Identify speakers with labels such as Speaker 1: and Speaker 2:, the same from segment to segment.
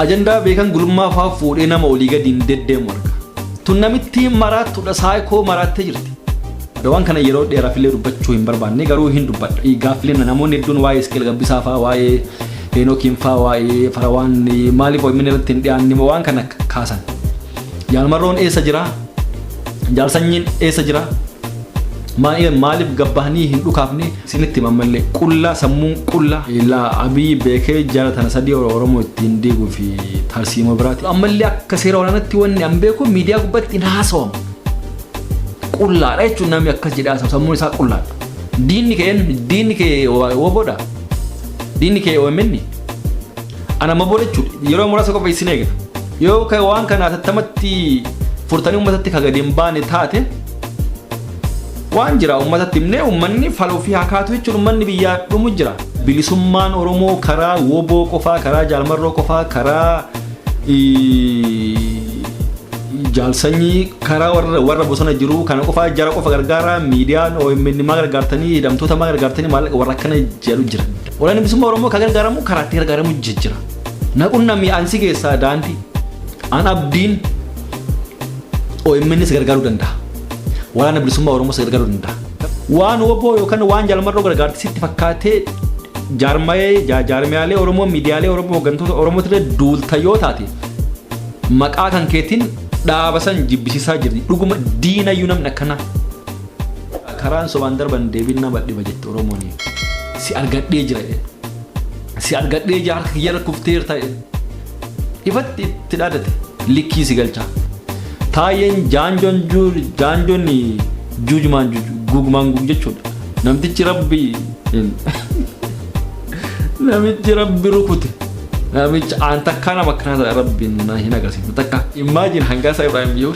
Speaker 1: ajandaa beekan gulummaa faa fuudhee nama olii gadi hin deddeemu arga. Tun namitti maraattuudha saayikoo maraattee jirti. Waan kana yeroo dheeraaf illee dubbachuu hin barbaanne garuu hin dubbadha. Gaaffileen namoonni hedduun waa'ee iskeel gabbisaa faa waa'ee heenookiin faa waa'ee farawaan maaliif OMN irratti hin dhiyaanne waan kana kaasan. Jaalmarroon eessa jira? Jaalsanyiin eessa jira? Maaliif gabbahanii hin dhukaafne isinitti mammallee qullaa sammuun qullaa ilaa abii beekee jara tana sadii Oromoo ittiin diiguu fi tarsiimoo biraati. Ammallee akka seera waraanaatti wanni an beeku miidiyaa gubbaatti hin haasawamu. Qullaadha jechuun namni akkas jedhaa sammuun isaa qullaadha. Diinni kee woboodha. Diinni kee OMN. Ana maboo jechuudha yeroo muraasa qofa isin eegna. Yoo waan kana tattamatti furtanii uummatatti ka gadi hin baane taate waan jira uummatatti himnee uummanni faluu fi hakaatu jechuun uummanni biyyaa dhumu jira. Bilisummaan Oromoo karaa woboo qofaa karaa jaalmarroo qofaa karaa jaalsanyii karaa warra bosona jiru kana qofaa jara qofa gargaara miidiyaan OMN maa gargaartanii hidhamtoota maa gargaartanii maallaqa warra akkana jedhu jira. Waraanni bilisummaa Oromoo ka gargaaramu karaatti gargaaramu jira. Naquun namni ansi keessaa daandii an abdiin OMN si gargaaruu danda'a. Waraana bilisummaa Oromoo si gargaaruu danda'a. Waan woboo yookaan waan jaalmarroo gargaarti sitti fakkaatee jaarmiyaalee Oromoo miidiyaalee Oromoo hooggantoota Oromootti duulta yoo taate maqaa kan keetiin dhaabasan jibbisiisaa jirti. Dhuguma diinayyuu namni akkana karaan sobaan darban deebiin nama dhiba jette Oromoon si argadhee jira. Si argadhee jira harka kiyya rakkuftee ta'e ifatti itti dhaadate likkii si galcha. Taayeen jaanjoon juujumaan gugumaan jechuudha. Namtichi rabbi rukute. Namichi aan takkaa nama akkanaa rabbiin hin agarsiisu. Takka imagine hangaasa Ibrahim yoo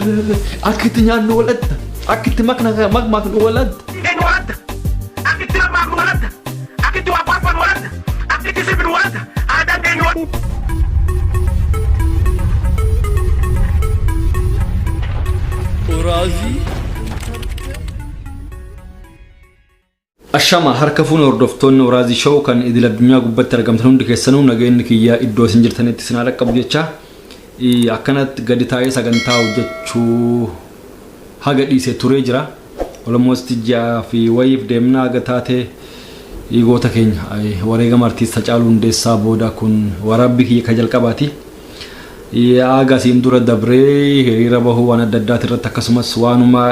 Speaker 1: akkitti nyaannu waladda akkitti makmaaknu waladda. Akkitti makmaaknu waladda akkitti waafaafan waladda akkitti sibin waladda aadaan keenyu waladda. Orazi Ashama harka fuun hordoftoonni Orazi show kan idil addunyaa gubbatti argamtan hundi keessanuu nageenyi kiyyaa iddoo isin jirtanitti isin dhaqqabu jecha akkanatti gadi taa'ee sagantaa hojjechuu haga dhiisee turee jira. Almost ji'a fi wayiif deemnaa haga taatee goota keenya wareegama artiist Hacaaluu Hundeessaa booda kun waraabbii kiyya ka jalqabaati. Aga siin dura dabree hiriira bahuu waan adda addaati irratti akkasumas waanuma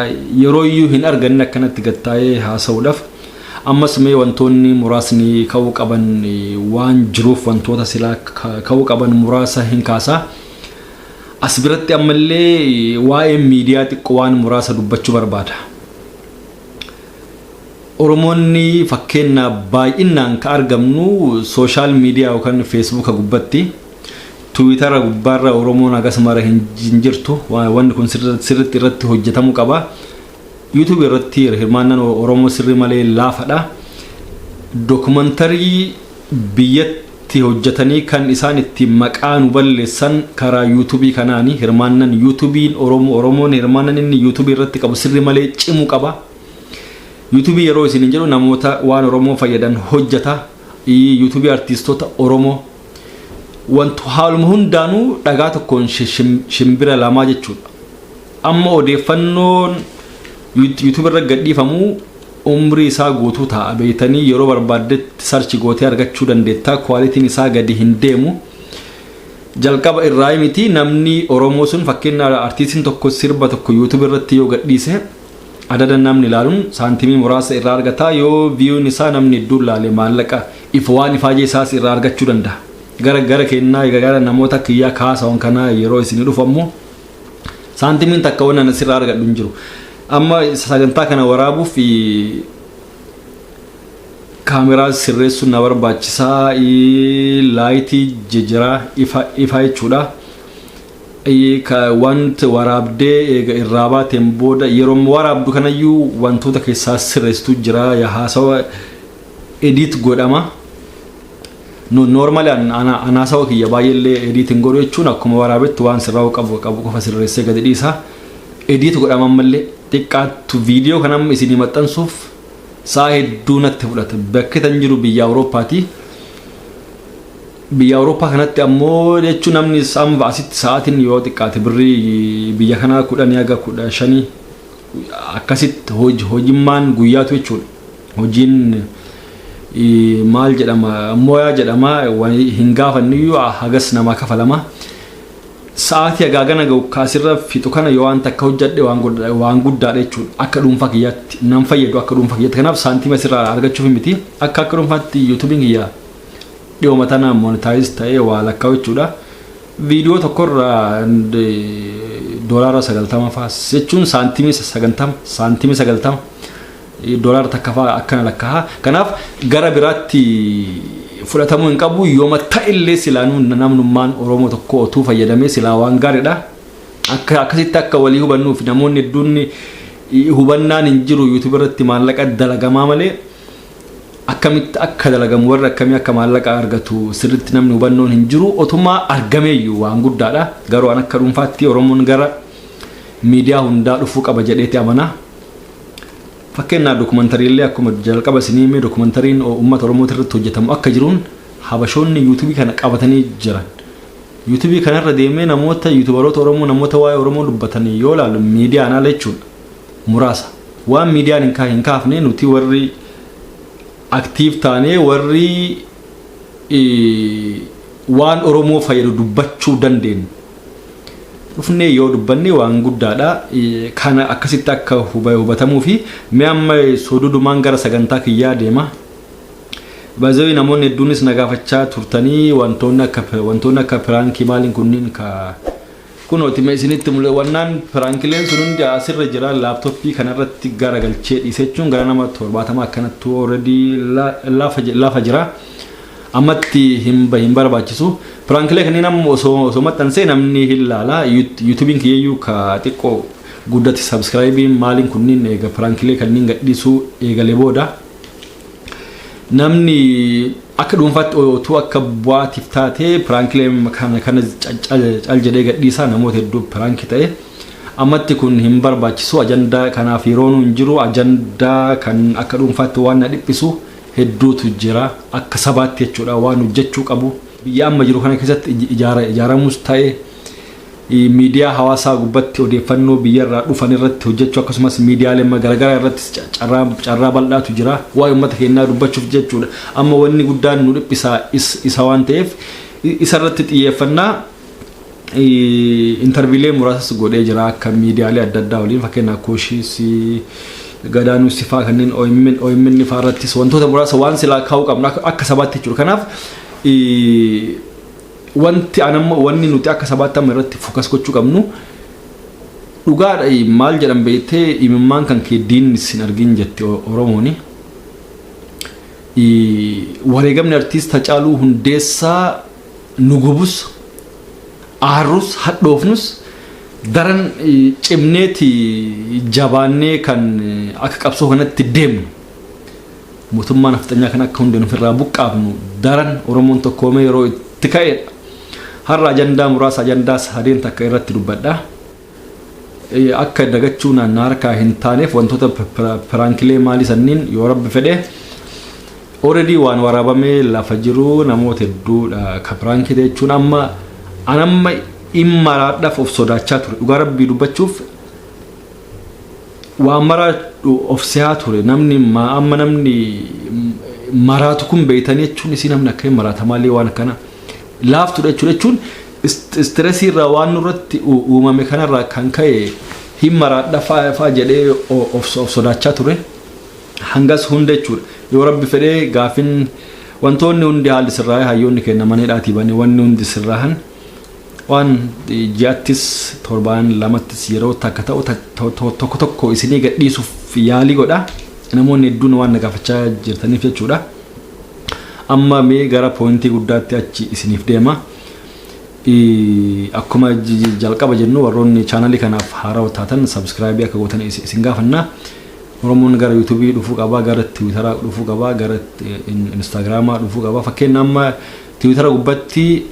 Speaker 1: yeroo iyyuu hin arganne akkanatti gattaa'ee haasa'uudhaaf ammas mee wantoonni muraasni ka'uu qaban waan jiruuf wantoota silaa ka'uu qaban muraasa hin kaasaa. As biratti ammallee waa'ee miidiyaa xiqqoo waan muraasa dubbachuu barbaada. Oromoonni fakkeenya baay'inaan ka argamnu sooshaal miidiyaa yookaan feesbuuka gubbatti. Twitter gubbaarra Oromoon akkasumara hin jirtu wanni kun sirriitti irratti hojjetamuu qaba. YouTube irratti hirmaannaan Oromoo sirrii malee laafadha. Dokumentaarii biyyatti hojjetanii kan isaan itti maqaa nu balleessan karaa YouTube kanaani hirmaannaan YouTubein Oromoon hirmaannaan inni YouTube irratti qabu sirrii malee cimuu qaba. YouTube yeroo isin jedhu namoota waan Oromoo fayyadan hojjeta. YouTube artistoota Oromoo wantu haaluma hundaanuu dhagaa tokkoon shimbira lamaa jechuudha. Amma odeeffannoon YouTube irra gadhiifamu umrii isaa guutuu ta'a beeytanii yeroo barbaaddetti sarchi gootee argachuu dandeetta. Kwaalitiin isaa gadi hin deemu. Jalqaba irraa miti namni Oromoo sun fakkeenya artiistiin tokko sirba tokko YouTube irratti yoo gadhiise adada namni ilaaluun saantimii muraasa irraa argata. Yoo viyuun isaa namni hedduu ilaale maallaqa waan ifaajee isaas irraa argachuu danda'a. Gara kennaa gara namoota kiyyaa kaasawwan kana yeroo isin dhufamu saantimiin takka waan asirraa argadhu hin jiru. Amma sagantaa kana waraabuuf kaameraa sirreessuun na barbaachisaa. Laayitii jijjiiraa ifa jechuudha. Wanti waraabdee irraa baateen booda yeroo waraabdu kanayyuu wantoota keessaa sirreessitu jira. Haasawa edit godhama. Normally anaasawa kiyya baay'eellee editing godhu jechuun akkuma waraabetti waan sirraa qabu qofa sirreessee gadi dhiisa. Edit godhama ammallee xiqqaattu viidiyoo kana amma isin maxxansuuf saa hedduu natti fudhata. Bakki tan jiru biyya Awurooppaati. biyya Awurooppaa kanatti ammoo jechuun namni samba asitti sa'aatiin yoo xiqqaate birrii biyya kanaa 10 haga 15 akkasitti hojimmaan guyyaatu jechuudha. Hojiin maal jedhama mooyaa jedhama hin gaafanniyyuu hagas nama kafalama. Sa'aatii hagaagana ga'u kaasirra fixu kana yoo waan takka hojjadhe waan guddaadha jechuudha. Akka dhuunfaa kiyyaatti nan fayyadu akka dhuunfaa kiyyaatti. Kanaaf saantiima sirraa argachuuf miti akka dhuunfaatti YouTube'n kiyyaa dhiyoo mataa monetize ta'ee waa lakkaa'u jechuudha. Viidiyoo tokkorraa doolaara 90 fa'aa jechuun saantiimii 90 doolaara takka fa'aa akkana lakkaa'a. Kanaaf gara biraatti fudhatamuu hin qabu yooma ta'illee silaanuu namnummaan Oromoo tokko otuu fayyadamee silaa waan gaariidha. Akkasitti akka walii hubannuuf namoonni hedduun hubannaan hin jiru YouTube irratti maallaqa dalagamaa malee akkamitti akka dalagamu warra akkamii akka maallaqa argatu sirriitti namni hubannoon hin jiru otumaa argameeyyuu waan guddaadha. Garuu an akka dhuunfaatti Oromoon gara miidiyaa hundaa dhufuu qaba jedheeti amana. Fakkeenyaaf dokumentariilee akkuma jalqaba sinimee dokumentariin uummata Oromoo irratti hojjetamu akka jiruun habashoonni YouTube kana qabatanii jiran. YouTube kanarra deemee namoota YouTuberoota Oromoo namoota waa'ee Oromoo dubbatanii yoo ilaalu miidiyaan ala jechuudha. Muraasa waan miidiyaan hin kaafne nuti warri aktiif taanee warri waan Oromoo fayyadu dubbachuu dandeenyu. Dhufnee yoo dubbanne waan guddaadha. Kana akkasitti akka hubatamuu fi mee amma sodudumaan gara sagantaa kiyyaa deema. Baazawii namoonni hedduunis nagaafachaa turtanii wantoonni akka piraankii maaliin kunniin kunooti mee isinitti mul'atu wannaan piraankileen sun hundi asirra jira laaptooppii kanarratti gara galchee dhiisechuun gara nama 70 akkanatti already lafa jira. Ammatti hin barbaachisu piraankilee kanneen amma osoo maxxansee namni hin laala YouTube'n kiyyuu ka xiqqoo guddatti subscribe maaliin kunniin eega piraankilee kanneen gadhiisuu eegalee booda namni akka dhuunfaatti otuu akka bu'aatiif taatee piraankilee kana cal jedhee gadhiisaa namoota hedduu piraankii ta'e ammatti kun hin barbaachisu ajandaa kanaaf yeroo hin jiru ajandaa kan akka dhuunfaatti waan na dhiphisu hedduutu jira akka sabaatti jechuudha waan hojjechuu qabu biyya amma jiru kana keessatti ijaaramus ta'e miidiyaa hawaasaa gubbatti odeeffannoo biyyarraa dhufan irratti hojjechuu akkasumas miidiyaalee garaagaraa irratti carraa bal'aatu jira waa'ee uummata keenyaa dubbachuuf jechuudha amma wanni guddaan nu dhiphisaa isa waan ta'eef isa irratti xiyyeeffannaa interviilee muraasas godhee jira akka miidiyaalee adda addaa waliin fakkeenyaaf kooshiis gadaanuu sifaa kanneen OMN faarrattis wantoota muraasa waan silaa kaa'uu qabna akka sabaatti jechuudha. Kanaaf wanni nuti akka sabaatti amma irratti fokas gochuu qabnu dhugaadha maal jedhan beektee imimmaan kan kee diinni sin argin jette Oromooni. Wareegamni artiist Hacaaluu Hundeessaa nu gubus aarrus hadhoofnus daran cimneeti jabaannee kan akka qabsoo kanatti deemnu mootummaan afxanyaa kan akka hundeen ofirraa buqqaafnu daran Oromoon tokkoomee yeroo itti ka'edha. Har'a ajandaa muraasa ajandaa sadeen takka irratti dubbadha. Akka dagachuu naannaa harkaa hin taaneef wantoota piraankilee maalii sanniin yoo rabbi fedhe already waan waraabamee lafa jiru namoota hedduudha ka piraankii jechuun amma anamma immaraadhaaf of sodaachaa ture dhugaa rabbii dubbachuuf waan maraa of si'aa ture namni amma namni maraatu kun beeytanii jechuun isii namni akka maraata maalii waan akkana laaftudha jechuun stressii irraa waan nurratti uumame kanarraa kan ka'e hin maraadhaaf jedhee of sodaachaa ture hangas hunda jechuudha yoo rabbi fedhee gaafin wantoonni hundi haalli sirraa hayyoonni kennamanii dhaatibanii wanni hundi sirraahan waan ji'attis torbaan lamattis yeroo takka ta'u tokko isinii gadhiisuuf yaalii godha namoonni hedduun waan nagaafachaa jirtaniif jechuudha. Amma mee gara poointii guddaatti achi isiniif deema. Akkuma jalqaba jennu warroonni chaanalii kanaaf haarawaa taatan subscribe akka gootan isin gaafanna. Oromoon gara YouTube dhufuu qaba gara Twitter dhufuu qaba gara Instagram dhufuu qaba fakkeenya amma Twitter gubbatti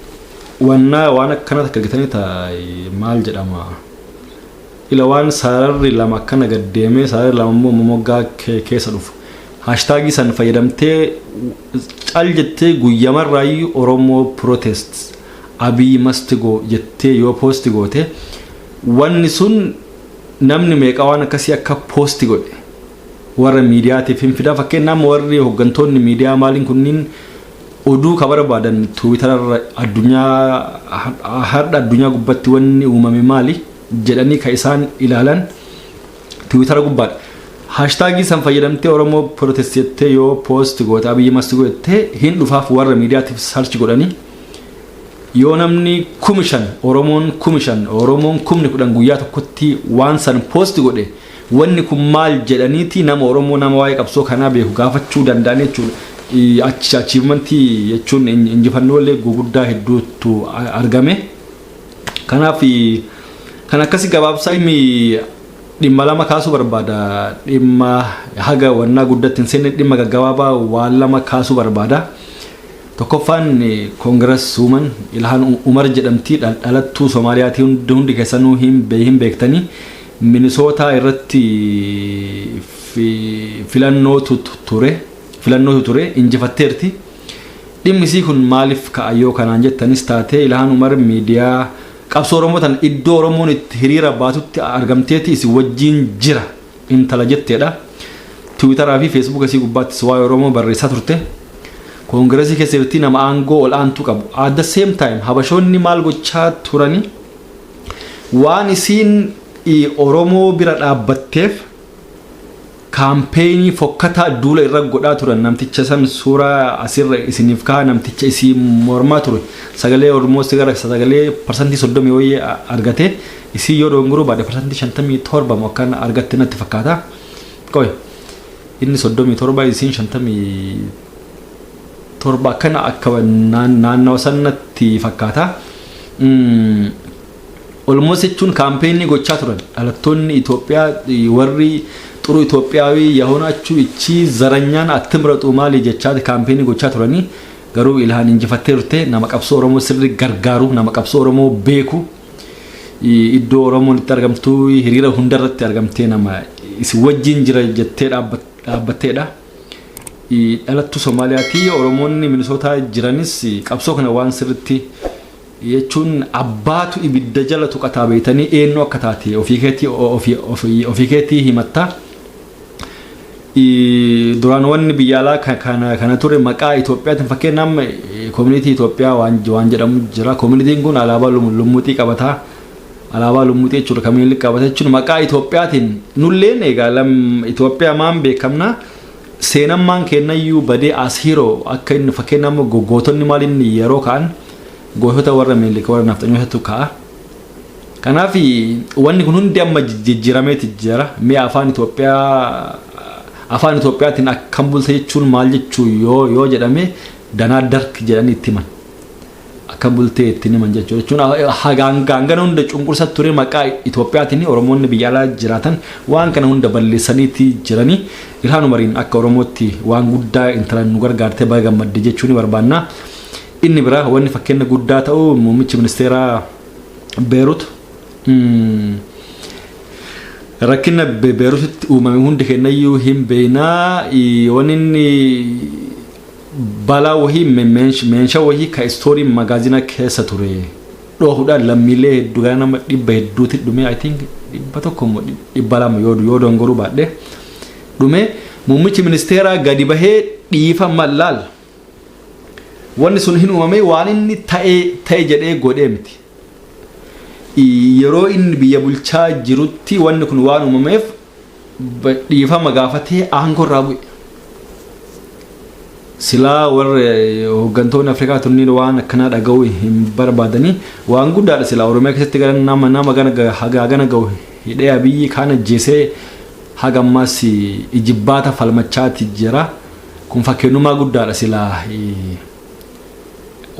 Speaker 1: waan akkana takka gitanii maal jedhama ila waan sararri lama akkana gaddeemee sararri lama immoo moggaa keessa dhufu hashtagii san fayyadamtee cal jettee guyyamarraayyuu Oromoo protests Abiy must go jettee yoo post goote wanni sun namni meeqa waan akkasii akka post godhe warra miidiyaatiif hin fida fakkeenyaaf warri hoggantoonni miidiyaa maaliin kunniin oduu ka barbaadan Twitterarra addunyaa gubbatti wanni uumame maali jedhanii ka isaan ilaalan Twitter gubbaadha. Hashtagii san fayyadamtee Oromoo protest jettee yoo post goote Abiy must go jettee hin dhufaaf warra miidiyaatiif search godhanii yoo namni 5,000 Oromoon 5,000 Oromoon 10,000 guyyaa tokkotti waan san post godhe wanni kun maal jedhaniiti nama Oromoo nama waa'ee qabsoo kanaa beeku gaafachuu danda'an jechuudha. Achievementii jechuun injifannoolee guguddaa hedduutu argame. Kanaaf kan akkasii gabaabsaa dhimma lama kaasuu barbaada. Dhimma haga wannaa guddatti hin seenne dhimma gaggabaabaa waan lama kaasuu barbaada. Tokkoffaan Congress Woman Ilhaan Umar jedhamti dhalattuu Soomaaliyaatii hundi keessanuu hin beektanii Minnesota irratti filannootu ture injifatteerti. Dhimmi isii kun maaliif ka'ayyoo kanaan jettanis taatee Ilhaan Umar miidiyaa qabsoo Oromoo tan iddoo Oromoon itti hiriira baatutti argamteeti isi wajjin jira intala jetteedha. Twitteraa fi Facebook isii gubbaattis waa'ee Oromoo barreessaa turte. Kongireesii keessatti nama aangoo ol'aantu qabu. At the same time habashoonni maal gochaa turani waan isiin Oromoo bira dhaabbatteef kaampeenii fokkataa duula irra godhaa turan namticha san suuraa asirra isiniif kaa namticha isii mormaa ture sagalee Oromoo sigara sagalee % 30 wayii argate isii yoo dongoroo baade % 57 akkan argatte natti fakkaata. Qoy inni 37 isiin 57 akkana akka naannoo sanatti fakkaata. Almost jechuun kaampeenii gochaa turan dhalattoonni Itoophiyaa warri ጥሩ ኢትዮጵያዊ የሆናችሁ እቺ ዘረኛን አትምረጡ ማሊ ጀቻት ካምፔኒ ጎቻ ተረኒ ገሩ ኢልሃን እንጅፈቴርቴ ናመቀብሶ ኦሮሞ ስሪ ገርጋሩ ናመቀብሶ ኦሮሞ ቤኩ ኢዶ ኦሮሞ ሊተርገምቱ ሂሪራ ሁንደረት ያርገምቴ ናማ ኢስ ወጂን ጅረ ጀቴ ዳበቴዳ ዳለቱ ሶማሊያቲ ኦሮሞኒ ሚኒሶታ ጅራኒስ ቀብሶ ከነ ዋን ስርቲ የቹን አባቱ ኢብደጀለ ቱቀታ ቤተኒ ኤኖ አከታቲ ኦፊኬቲ ሂመታ duraan wanni biyyaalaa kana ture maqaa Itoophiyaa fakkeenyaam community Itoophiyaa waan jedhamu jira communityin kun alaabaa lummuutii qabata alaabaa lummuutii jechuudha kamiin qabata jechuun maqaa Itoophiyaatiin nulleen egaa lam Itoophiyaa maan beekamna seenammaan kennayyuu badee as hero akka inni fakkeenyaam gootonni maaliin yeroo kaan gootota warra meelika warra naftanyootatu ka'a kanaaf wanni kun hundi amma jijjiirameeti jira mee afaan Itoophiyaatiin akkam bulta jechuun maal jechuu yoo jedhame danaa dark jedhanii itti himan akkam bultee itti himan jechuun hangana hunda cunqursa ture maqaa Itoophiyaatiin Oromoonni biyyaalaa jiraatan waan kana hunda balleessaniiti jiranii Ilhaan Umariin akka Oromootti waan guddaa intalan nu gargaartee baga gammadde jechuun barbaanna. Inni biraa wanni fakkeenya guddaa ta'u muummichi ministeeraa Beerut rakkina Beeruutti uumame hundi kennayyuu hin beeynaa wanni balaa wahii meenshaa wahii ka istoorii magaazina keessa ture dhohuudhaan lammiilee hedduu gara nama 100 hedduutti dhume I think 100 yoo dongoruu baadhe dhume muummichi ministeeraa gadi bahee dhiifa mallaal wanni sun hin uumame waan inni ta'e jedhee godhee miti. Yeroo inni biyya bulchaa jirutti wanni kun waan uumameef dhiifama gaafatee aangoo irraa bu'e. Silaa warra hoggantoonni Afrikaa tunniin waan akkanaa dhaga'uu hin barbaadanii waan guddaadha silaa Oromiyaa keessatti gara nama gana ga'u hidhee Abiyyi kaan ajjeesee haga ammas ijibbaata falmachaati jira. Kun fakkeenyummaa guddaadha silaa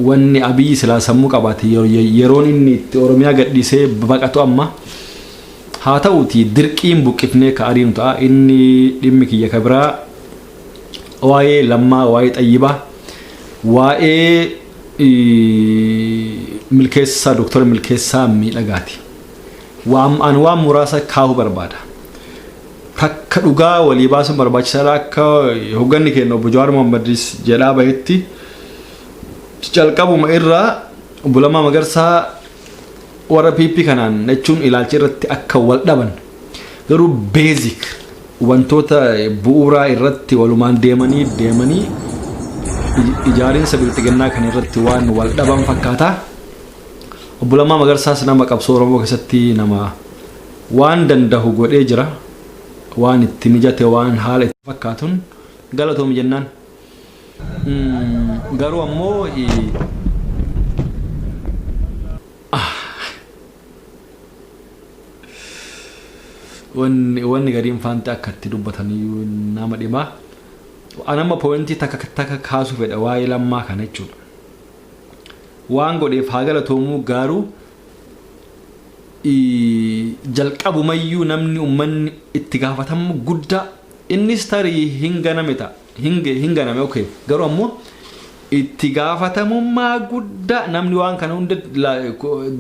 Speaker 1: wanni Abiyyi silaa sammuu qabaate yeroon inni itti Oromiyaa gadhiisee baqatu amma haa ta'uuti dirqiin buqqifnee ka'ariin ta'a inni dhimmi kiyya kabiraa waa'ee lammaa waa'ee xayyibaa waa'ee milkeessaa doktora milkeessaa miidhagaati waan muraasa kaa'uu barbaada. takka dhugaa walii baasuun barbaachisaadha akka hogganni keenya obbo Jawaar Mohammadis jedhaa bahetti calqabuma irraa obbo Lammaa Magarsaa warra PP kanaan jechuun ilaalcha irratti akka wal dhaban garuu basic wantoota bu'uuraa irratti walumaan deemanii ijaariinsa bilxiginnaa kan irratti waan wal dhaban fakkaata. Obbo Lammaa Magarsaas nama qabsoo Oromoo keessatti nama waan dandahu godhee jira. Waan itti mijate waan haala itti fakkaatuun galatoom jennaan. Garuu ammoo wanni gariin faante akka itti dubbatanii nama dhibaa. Anamma poointii takka kaasuu fedha waa'ee Lammaa kana jechuudha. Waan godheef haa galatoomuu garuu jalqabumayyuu namni ummanni itti gaafatamu guddaa innis tarii hinganame okay garuu ammoo itti gaafatamummaa guddaa namni waan kana hunda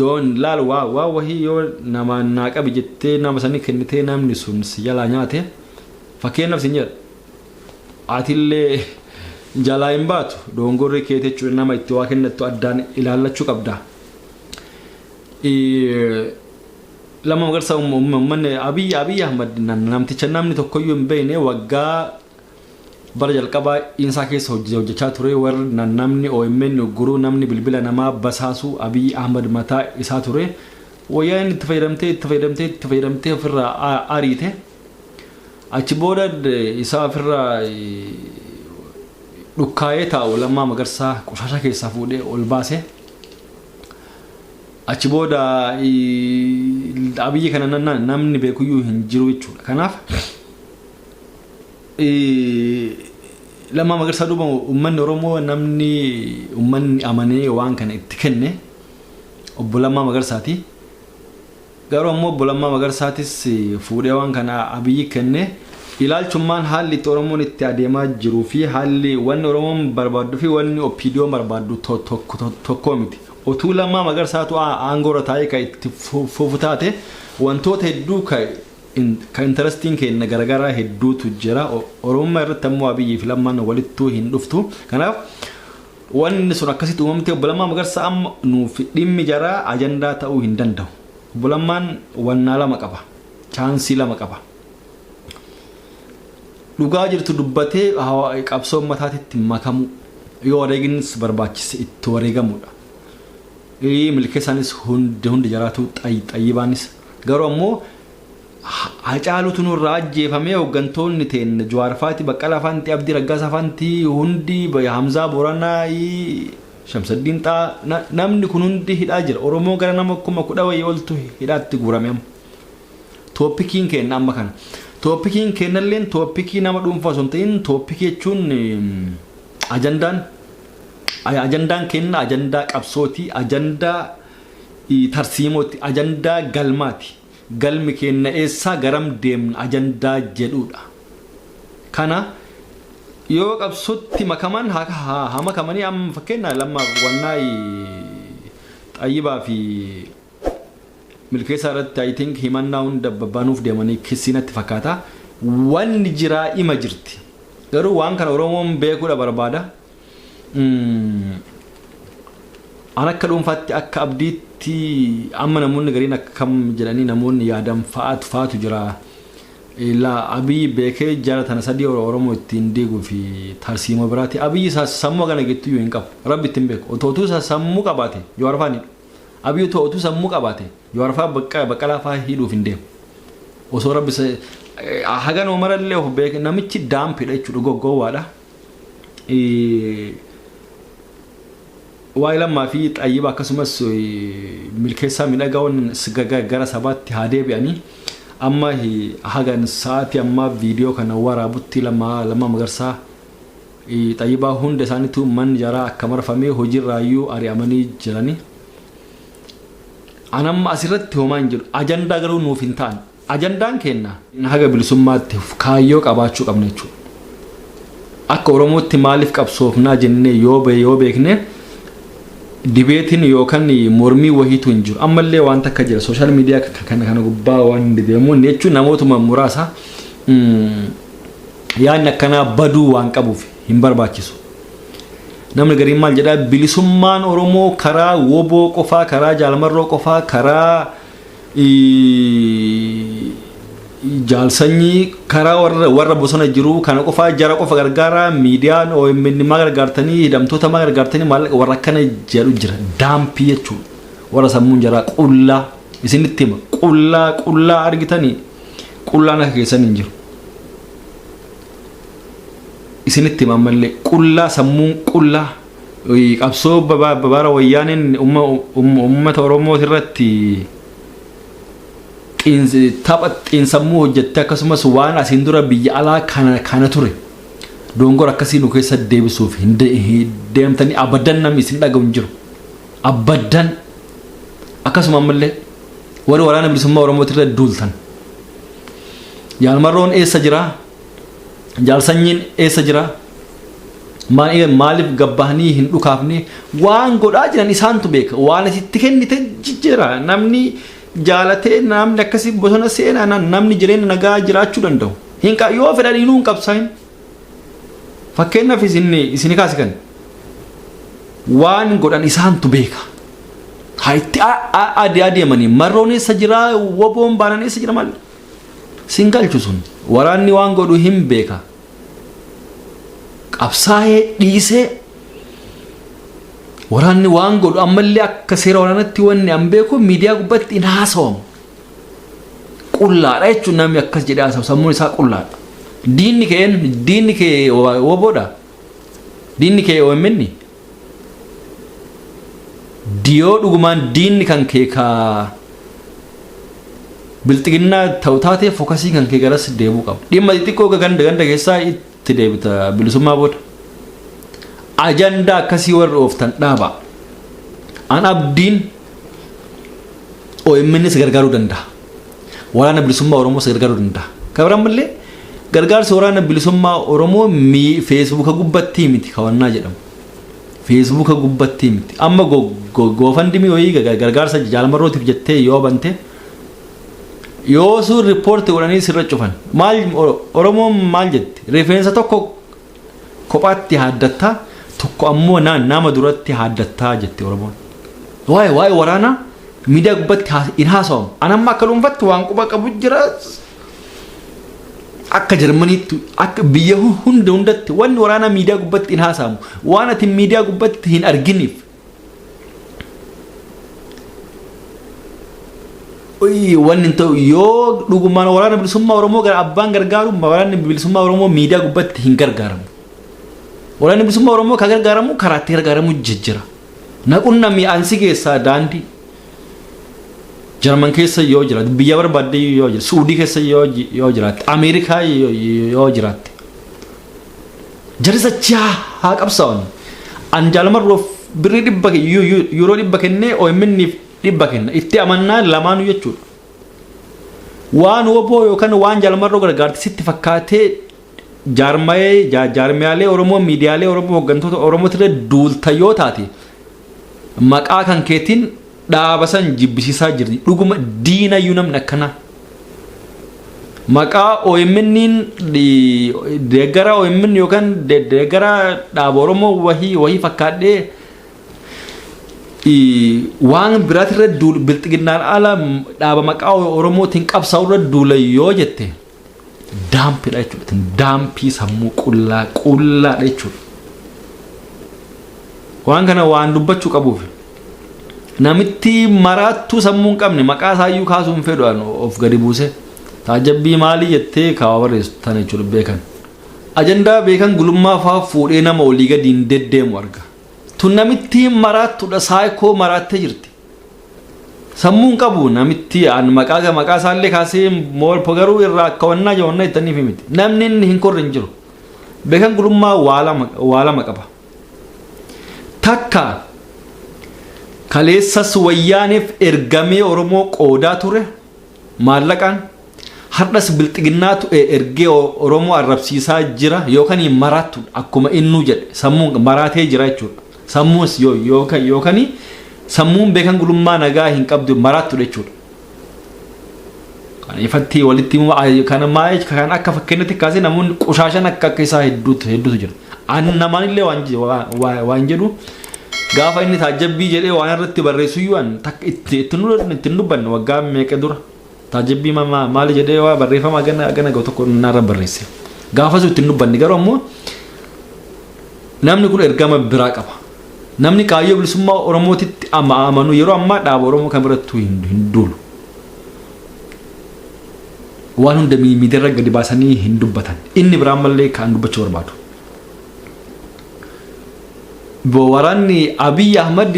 Speaker 1: doon laal waa wahii yoo nama naaqabi jettee nama sanii kennitee namni sun si jalaa nyaate fakkeenyaaf sin jedha atillee jalaa hin baatu dongorri kee jechuudha nama itti waa kennattu addaan ilaallachuu qabda. Lammaa Magarsaa uummanni Abiy Ahmad namticha namni tokkoyyuu hin beekne waggaa bara jalqabaa isaa keessa hojjechaa ture warri namni OMN guruu namni bilbila namaa basaasuu Abiy Ahmad mataa isaa ture wayyaan itti fayyadamtee ofirraa ariite achi booda isaa ofirraa dhukkaayee taa'u Lammaa Magarsaa qoshasha keessaa fuudhee ol baase. Achi booda Abiyyi kana namni beekuyyuu hin jiru jechuudha. Kanaaf Lammaa Magarsaa duuba uummanni Oromoo uummanni amanee waan kana itti kenne obbo Lammaa Magarsaati. Garuu ammoo obbo Lammaa Magarsaatis fuudhee waan kana Abiyyi kenne ilaalchummaan haalli itti Oromoon itti adeemaa jiruu fi haalli wanni Oromoon barbaaddu fi wanni OPDO'n barbaaddu tokko miti. Otuu Lammaa Magarsaatu aangoora taa'ee kan itti fufutaate wantoota hedduu kan interesting kenna garagaraa hedduutu jira. Oromummaa irratti ammoo Abiyyi fi Lammaan walittuu hin dhuftu. Kanaaf wanni sun akkasitti uumamte obbo Lammaa Magarsaa amma nuuf dhimmi jaraa ajandaa ta'uu hin danda'u. Obbo Lammaan wannaa lama qaba. Chaansii lama qaba. Dhugaa jirtu dubbatee qabsoo uummataatitti makamu yoo wareeginis barbaachise itti wareegamudha. Milkeessaanis hundi jaraatu xayyibaanis garuu ammoo hacaalutu nurraa ajjeefamee hooggantoonni teenne Jawaar Faati Baqqalaa Faanti Abdii Raggaasaa Faanti hundi Hamzaa Booranaa Shamsaddiin Xaa namni kun hundi hidhaa jira. Oromoo gara nama 10,000 wayii oltu hidhaatti guurame amma. Tooppikiin kenna amma kana. Tooppikiin kennalleen tooppikii nama dhuunfaa osoo hin ta'in tooppikii jechuun ajandaan kenna ajandaa qabsooti ajandaa tarsiimooti ajandaa galmaati galmi kenna eessaa garam deemna ajandaa jedhudha. Kana yoo qabsootti makaman haa makamanii amma fakkeenya Lammaa wannaa xayyibaa fi milkeessaa irratti I think himannaa hunda banuuf deemanii kisinatti fakkaata wanni jiraa ima jirti garuu waan kana Oromoon beekuudha barbaada. Ana akka dhuunfaatti akka abdiitti amma namoonni gariin akkam jedhanii namoonni yaadan fa'aatu jira. Abiyyi beekee jaalatana sadii Oromoo ittiin diiguu fi tarsiimoo biraati. Abiyyi sammuu kana gettuyyuu hin qabu. Rabbi ittiin beeku. Otootuu sammuu qabaate Jawaar Faani. Abiyyi otootuu sammuu qabaate Jawaar Faa Baqqalaa faa hidhuuf hin deemu. Osoo Rabbi hagan omarallee of beeke namichi daampidha jechuudha goggowaadha. Waa'ee Lammaa fi xayyiba akkasumas milkeessaa midhagaawwan gara sabaatti haa deebi'anii amma hagan sa'aatii amma viidiyoo kana waraabutti Lammaa Magarsaa xayyibaa hunda isaaniitu manni jaraa akka marfamee hojiirraayyuu ari'amanii jiranii. Anamma asirratti homaa hin jiru ajandaa garuu nuuf hin ta'an ajandaan kenna haga bilisummaatti kaayyoo qabaachuu qabna jechuudha. Akka Oromootti maaliif qabsoofnaa jennee yoo beekne dibeetiin yookaan mormii wahiitu hin jiru. Ammallee waan takka jira social media kana gubbaa waan deemuun jechuun namootuma muraasa yaadni akkanaa baduu waan qabuuf hin barbaachisu. Namni gariin maal jedhaa bilisummaan Oromoo karaa woboo qofaa, karaa jaalmarroo qofaa, karaa jaalsanyii, karaa warra bosona jiru kana qofaa jara qofa gargaara. Miidiyaan OMN maa gargaartanii, hidhamtoota maa gargaartanii maallaqa warra akkana jedhu jira. Daampii jechuudha. Warra sammuun jaraa qullaa isinitti hima. Qullaa argitanii qullaan akka keessan hin jiru. Isinitti hima ammallee qullaa sammuun qullaa qabsoo babaara wayyaaneen uummata Oromoo irratti tapha xiinsammuu hojjette akkasumas waan asiin dura biyya alaa kana ture dongora akkasii nu keessa deebisuuf hin deemtanii abaddan namni isin dhaga'u hin jiru. Abaddan akkasuma ammallee warri waraana bilisummaa Oromoo irra duultan. Jaalmarroon eessa jira? Jaalsanyiin eessa jira? Maaliif gabbahanii hin dhukaafne? Waan godhaa jiran isaantu beeka. Waan asitti kennite jijjiira. Namni jaalatee namni akkasii bosona seenaa namni jireenya nagaa jiraachuu danda'u. Yoo fedhanii nuun qabsaayin. Fakkeenyaaf isin kaasikan. Waan godhan isaantu beeka. Haitti adeemanii marroon eessa jira? Woboon baanaan eessa jira maal? Singalchu sun waraanni waan godhu hin beeka. Qabsaa'ee dhiisee waraanni waan godhu ammallee akka seera waraanatti wanni an beeku miidiyaa gubbatti hin haasawamu. Qullaadha jechuun namni akkas jedhee haasawu sammuun isaa qullaadha. Diinni kee woboodha. Diinni kee OMN. Diyoo dhugumaan diinni kan kee kaa bilxiginnaa ta'u taatee fookasii kan kee garas deebuu qaba. Dhimma xixiqqoo ganda keessaa itti deebita bilisummaa booda. Ajandaa akkasii warra ooftan dhaaba. An abdiin OMNs gargaaruu danda'a. Waraana bilisummaa Oromoo gargaaruu danda'a. Kabiraan mallee gargaarsi waraana bilisummaa Oromoo feesbuuka gubbatti miti kawannaa jedhamu. Feesbuuka gubbatti miti. Amma goofandimii wayii gargaarsa jaalmarrootiif jettee yoo bante yoo sun riippoortii godhanii sirra cufan maal Oromoon maal jetti rifeensa tokko kophaatti haaddattaa tokko ammoo nama duratti haaddattaa jetti Oromoon. Waa'ee waraanaa miidiyaa gubbatti hin haasawamu. Anamma akka dhuunfatti waan quba qabu jira. Akka Jarmaniitti akka biyya hundatti wanni waraanaa miidiyaa gubbatti hin haasawamu. Waan ati miidiyaa gubbatti hin arginiif. Wanni ta'u yoo dhugumaan waraana bilisummaa Oromoo gara abbaan gargaaru waraanni bilisummaa Oromoo miidiyaa gubbatti hin gargaaramu. Waraanni bilisummaa Oromoo kan gargaaramu karaatti gargaaramu jijjira. Naqunnamii ansi keessaa daandii Jarman keessa yoo jiraate biyya barbaadde yoo jiraate Suudii keessa yoo jiraate Ameerikaa yoo jiraate jarisa haa qabsaa'an an jaalmarroof birrii yuuroo 100 kennee OMN'if 100 kenna itti amannaa lamaanuu jechuudha. Waan woboo yookaan waan jaalmarroo gargaarti sitti fakkaatee jaarmiyaalee Oromoo miidiyaalee Oromoo hooggantoota Oromoo irra duulta yoo taate maqaa kan keetiin dhaabasan jibbisiisaa jirti. Dhuguma diinayyuu namni akkana maqaa OMN'n deeggara OMN yookaan deeggara dhaaba Oromoo wahii fakkaadhee waan biraati irra duul bilxiginnaan ala dhaaba maqaa Oromootiin qabsaa'u irra duula yoo jette daampiidha jechuudha. Daampii sammuu qullaadha jechuudha. Waan kana waan dubbachuu qabuuf namitti maraattuu sammuu hin qabne maqaa isaayyuu kaasuu hin fedhan of gadi buuse taajabbii maalii jettee kaawaa barreessu tana jechuudha beekan. Ajandaa beekan gulummaa fa'aa fuudhee nama olii gadi hin deddeemu arga. Tun namitti maraattuudha saayikoo maraattee jirti. Sammuu hin qabu namitti maqaa isaallee kaasee moolpo garuu irraa akka wannaa jawannaa ittaniif miti. Namni inni hin korre hin jiru. Beekan gulummaa waa lama qaba. Takka kaleessas wayyaaniif ergamee Oromoo qoodaa ture maallaqaan har'as bilxiginnaatu ergee Oromoo arrabsiisaa jira yookaan maraattu akkuma innuu jedhe sammuun maraatee jira jechuudha. Sammuus yookaan sammuun beekan gulummaa nagaa hin qabdu maraattu jechuudha. kan ifatti walitti kan maayee kan akka fakkeenyatti kaasee namoonni qoshaashan akka isaa hedduutu jira namaan illee waan jedhu gaafa inni taajabbii jedhee waan irratti barreessu yuan itti dubbanne waggaa meeqa dura taajabbii maali jedhee waa barreeffama gana ga'u tokko narra barreesse gaafa sun itti dubbanne garuu ammoo namni kun ergama biraa qaba namni kaayyoo bilisummaa Oromootitti amanu yeroo ammaa dhaaba Oromoo kan birattu hin duulu waan hunda miidiyaarra gadi baasanii hin dubbatan inni biraan mallee kan dubbachuu barbaadu waraanni Abiy Ahmad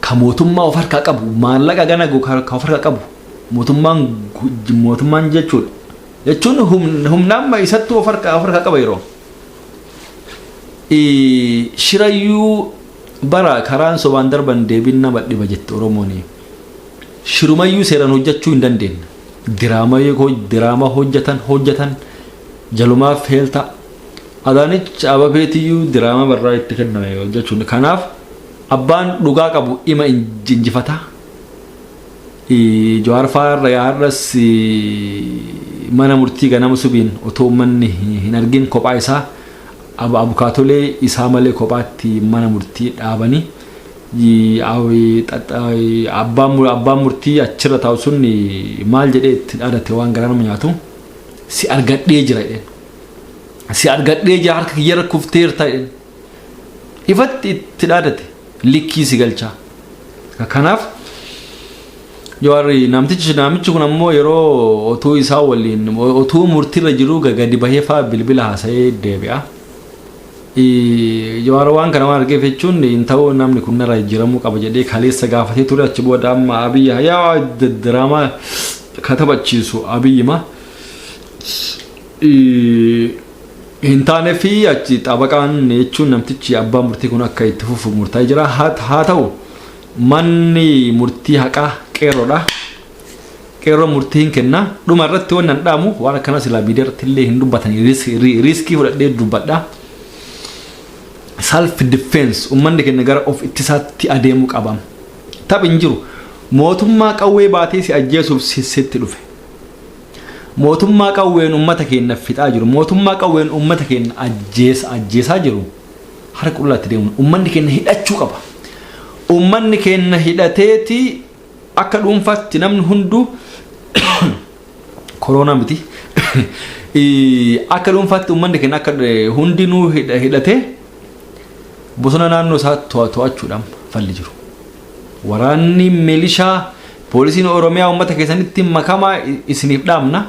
Speaker 1: ka mootummaa of harkaa qabu maallaqa gana ka of harkaa qabu mootummaan jechuun humnaan isattuu of harkaa qaba yeroo shirayyuu bara karaan sobaan darban deebiin nama dhiba jette Oromoon shirumayyuu seeraan hojjechuu hin dandeenye diraamaa hojjetan jalumaaf heelta Adaanich Ababeetiyyuu diraamaa barraa itti kenname jechuun kanaaf abbaan dhugaa qabu ima injifata Jawaar Faarra yaarras mana murtii ganama subiin otoo manni hin argin kophaa isaa abukaatolee isaa malee kophaatti mana murtii dhaabanii abbaan murtii achirra taa'u sun maal jedhee itti dhaadate waan garaa nama nyaatu si argadhee jira harka kiyyarra kufteerta ifatti itti dhaadate likkii si galchaa kanaaf Jawaarri namichi kun ammoo yeroo otuu isaa waliin otuu murtiirra jiru gadi bahee faa bilbila haasa'ee deebi'a Jawaar waan kana waan argeef jechuun ta'uu namni kun narra jiramuu qaba jedhee kaleessa gaafatee ture achi booda amma Abiy yaa diraamaa katabachiisu Abiyyima hin taane fi achi xabaqaan jechuun namtichi abbaa murtii kun akka itti fufu murtaa'ee jira haa ta'u manni murtii haqaa qeerroodha qeerroo murtii hin kenna dhuma irratti waan nan dhaamu waan akkana silaa biidirratti illee hin dubbatanii riiskii fudhadhee dubbadha self defense ummanni keenya gara of ittisaatti adeemuu qabam taphi hin jiru mootummaa qawwee baatee si ajjeesuuf sitti dhufe mootummaa qawween ummata keenya fixaa jiru mootummaa qawween ummata keenya ajjeesaa jiru harka qullaatti deemu ummanni keenya hidhachuu qaba ummanni keenya hidhateeti akka dhuunfaatti namni hundu corona miti akka dhuunfaatti ummanni keenya akka hundinuu hidhatee bosona naannoo isaa to'achuudhaan falli jiru waraanni milishaa poolisiin Oromiyaa ummata keessanitti makamaa isiniif dhaamna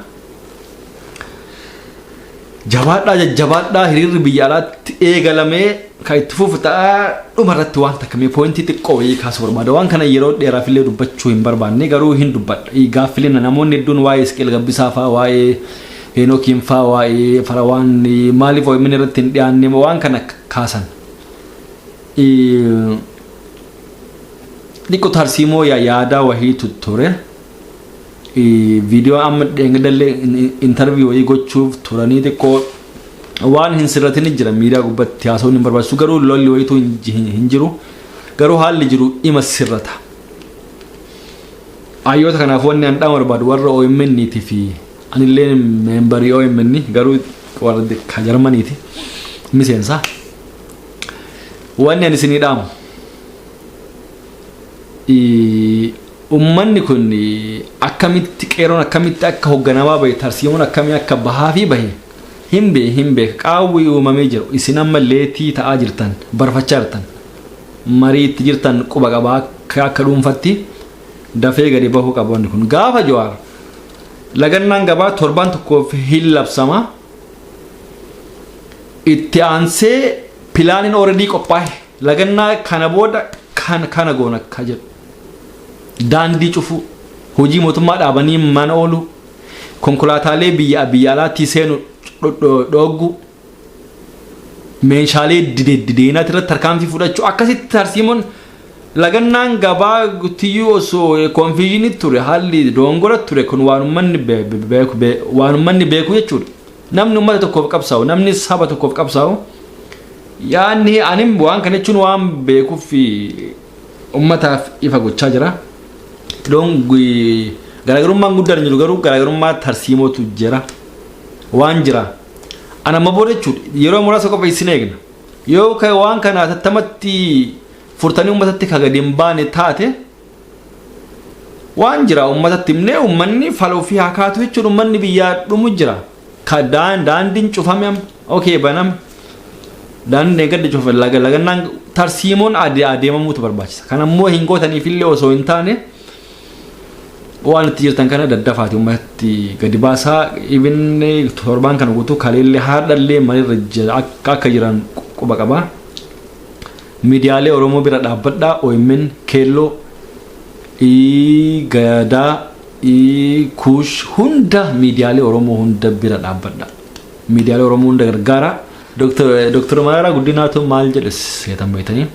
Speaker 1: jabaadhaa hiriirri biyya alaatti eegalamee kan itti fufu ta'a dhumarratti waan takkamee poointii xiqqoo wayii kaasuu barbaada waan kana yeroo dheeraafillee dubbachuu hin barbaanne garuu hin dubbadha gaaffileen namoonni hedduun waa'ee Isqeel Gabbisaa fa'aa waa'ee Heenookiin fa'aa waa'ee Farawaan maaliif OMN irratti hin dhiyaanne waan kana kaasan Dikko tarsiimoo yaadaa wahii ture viidiyoo amma dheengadallee interview wayii gochuuf turanii xiqqoo waan hin sirratin jira miidiyaa gubbatti haasawuun hin barbaachisu garuu lolli wayiitu hin jiru garuu haalli jiru ima sirrata Hayyoota kanaaf wanni an dhaama barbaadu warra OMN'ti fi anillee membarii OMN garuu warra ka Jarmaniiti miseensa wanni ani isinii dhaamu ummanni kun akkamitti qeeroon akkamitti akka hogganamaa bahe tarsiimoon akkamii akka bahaa fi bahe himbe qaawwi uumamee jiru isin amma leetii ta'aa jirtan barfachaa jirtan marii itti jirtan quba qabaa akka dhuunfatti dafee gadi bahuu qabu wanni kun gaafa Jawaar lagannaan gabaa torbaan tokkoof hin labsama itti aansee pilaaniin already qophaa'e lagannaa kana booda kana goona ka jedhu daandii cufu hojii mootummaa dhaabanii mana oolu konkolaataalee biyya alaatti seenu dhoggu meeshaalee dideenaati irratti tarkaanfii fudhachuu akkasitti tarsiimoon lagannaan gabaa guutiyyuu osoo konfiijinii ture haalli dongora ture kun waan ummanni beeku jechuudha namni ummata tokkoof qabsaa'u namni saba tokkoof qabsaa'u yaanni anim waan kana jechuun waan beekuuf ummataaf ifa gochaa jira Don garaagarummaan guddaan jiru garuu garaagarummaa tarsiimootu jira waan jira ana maboode jechuudha yeroo muraasa qofa isin eegna yoo ka waan kana tattamatti furtanii ummatatti kagadi hin baane taate waan jira ummatatti himnee ummanni faloo fi hakaatu jechuudha ummanni biyyaa dhumu jira ka daandiin cufame okay banam daandiin gadda cufa lagannaan tarsiimoon adeemamuutu barbaachisa kan ammoo hin gootaniif illee osoo hin taane waan itti jirtan kana daddafaati ummatti gadi baasaa even torban kana guutuu kaleellee haadhallee malirra akka jiran quba qaba miidiyaalee Oromoo bira dhaabbadhaa OMN keelloo gadaa kuush hunda miidiyaalee Oromoo hunda bira dhaabbadhaa miidiyaalee Oromoo hunda gargaara Dr. Mararaa Guddinaatu maal jedhes seetan beeytanii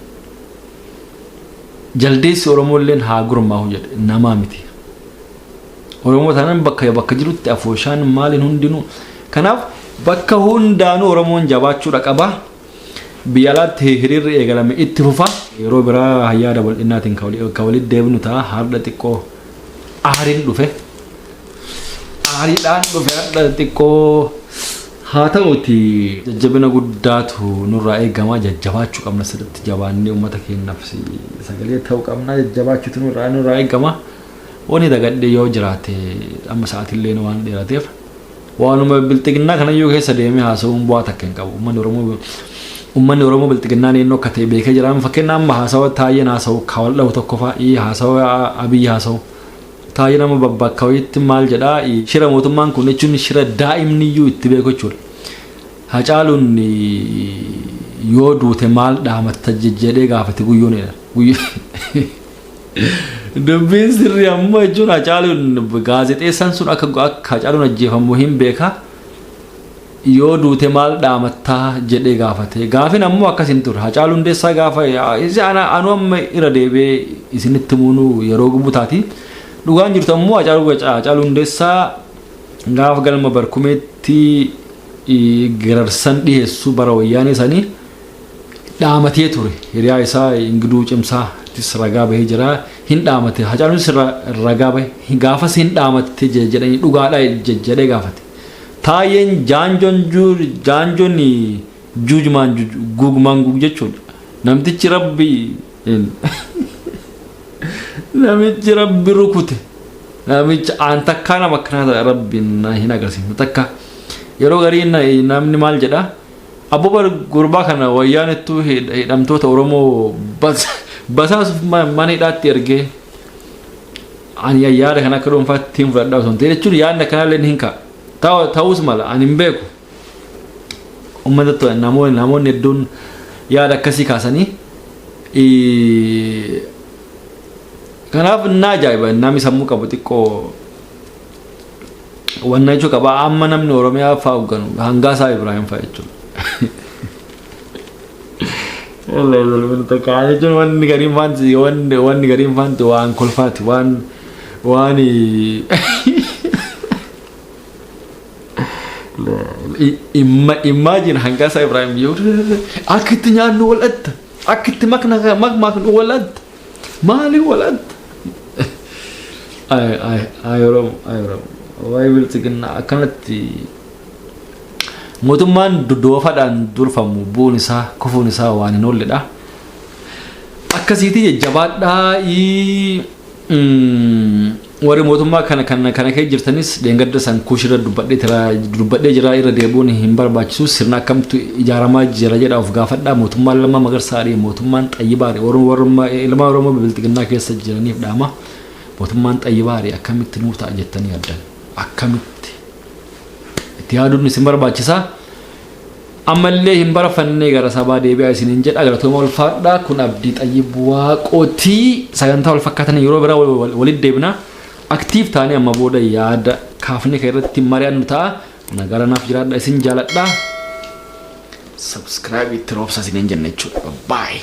Speaker 1: jaldeessi Oromoo illeen haa gurmaa'u jedhe namaa miti Oromoo tanan bakka jirutti afooshaan maalin hundinuu kanaaf bakka hundaanuu Oromoon jabaachuudha qaba biyyalaatti hiriirri eegalame itti fufa yeroo biraa hayyaa dabal'inaatiin ka walitti deebinu ta'a harda xiqqoo aariin dhufe aariidhaan dhufe harda xiqqoo haa ta'uti jajjabina guddaatu nurraa eegamaa jajjabaachuu qabna sirriitti jabaannee uummata keenyaaf sagalee ta'uu qabna jajjabaachuutu nurraa eegamaa wani dagadde yoo jiraate amma sa'aatillee waan dheerateef waanuma bilxiginnaa kanayyuu keessa deemee haasa'uun bu'aa takka hin qabu ummanni Oromoo bilxiginnaa neennoo akka ta'e beekee jira fakkeenyaa amma haasawa taayyeen haasa'u kawal dhawu tokko fa'ii haasawa abiyyi haasa'u taayyee nama babbakkawitti maal jedhaa shira mootummaan kun jechuun shira daa'imniyyuu itti beeku jechuudha Hacaaluun yoo duute maal dhaamatta jedhee gaafate guyyoonidha dubbiin sirrii ammoo jechuun Hacaaluun gaazexeessaan sun akka Hacaaluun ajjeefamu hin beeka yoo duute maal dhaamattaa jedhee gaafate gaafin ammoo akkasin ture Hacaaluun Hundeessaa gaafa anu amma irra deebee isinitti muunuu yeroo gubutaati dhugaan jirtu ammoo Hacaaluun Hundeessaa gaafa galma barkumeetti gararsan dhiheessu bara wayyaanee sanii dhaamatee ture hiriyaa isaa ingiduu cimsaa ragaa bahee jira hin dhaamate Hacaaluun ragaa bahee gaafas hin dhaamate jedhanii dhugaadha jedhee gaafate taayyeen jaanjoon juujmaan gug jechuudha namichi rabbi rukute namicha aan takkaa nama akkanaa rabbiin hin agarsiifne takka yeroo garii namni maal jedha abbooba gurbaa kana wayyaanettuu hidhamtoota Oromoo basaasuuf mana hidhaatti ergee ani yaada kana akka dhuunfaatti hin fudhadhaa osoo hin ta'e jechuun yaadni akkanaallee hin ka'a ta'us mala ani hin beeku ummata namoonni hedduun yaada akkasii kaasanii kanaaf na ajaa'iba namni sammuu qabu xiqqoo wanna jechuu qaba amma namni Oromiyaa fa'aa hogganu Hangaasaa Ibrahim fa'aa jechuudha jechuun wanni gariin faanti waan kolfaati waan imagine Hangaasaa Ibrahim yoo akka itti nyaannu walatta akka itti makmaaknu walatta maali walatta ay Oromoo waa'ee bilxiginnaa akkanatti mootummaan doofaadhaan durfamu bu'uun isaa kufuun isaa waan hin oolledha akkasiitii jajjabaadhaa warri mootummaa kana kee jirtanis deengadda san kuushirra dubbadhee jira irra deebuun hin barbaachisu sirna akkamtu ijaaramaa jira jedha of gaafadhaa mootummaan lama magarsaadhi mootummaan xayyibaadhi ilma Oromoo bilxiginnaa keessa jiraniif dhaama mootummaan xayyibaadhi akkamitti nuuf ta'a jettanii addan akkamitti itti yaaduun isin barbaachisa ammallee hin barafannee gara sabaa deebi'aa isiniin jedha galatooma ulfaadhaa kun abdii xayyib waaqootii sagantaa wal fakkaatan yeroo biraa walitti deebina aktiif taanee amma booda yaada kaafne ka irratti mari'annu ta'a nagaranaaf jiraadha isin jaaladha subscribe itti roobsa isiniin jenna jechuudha bye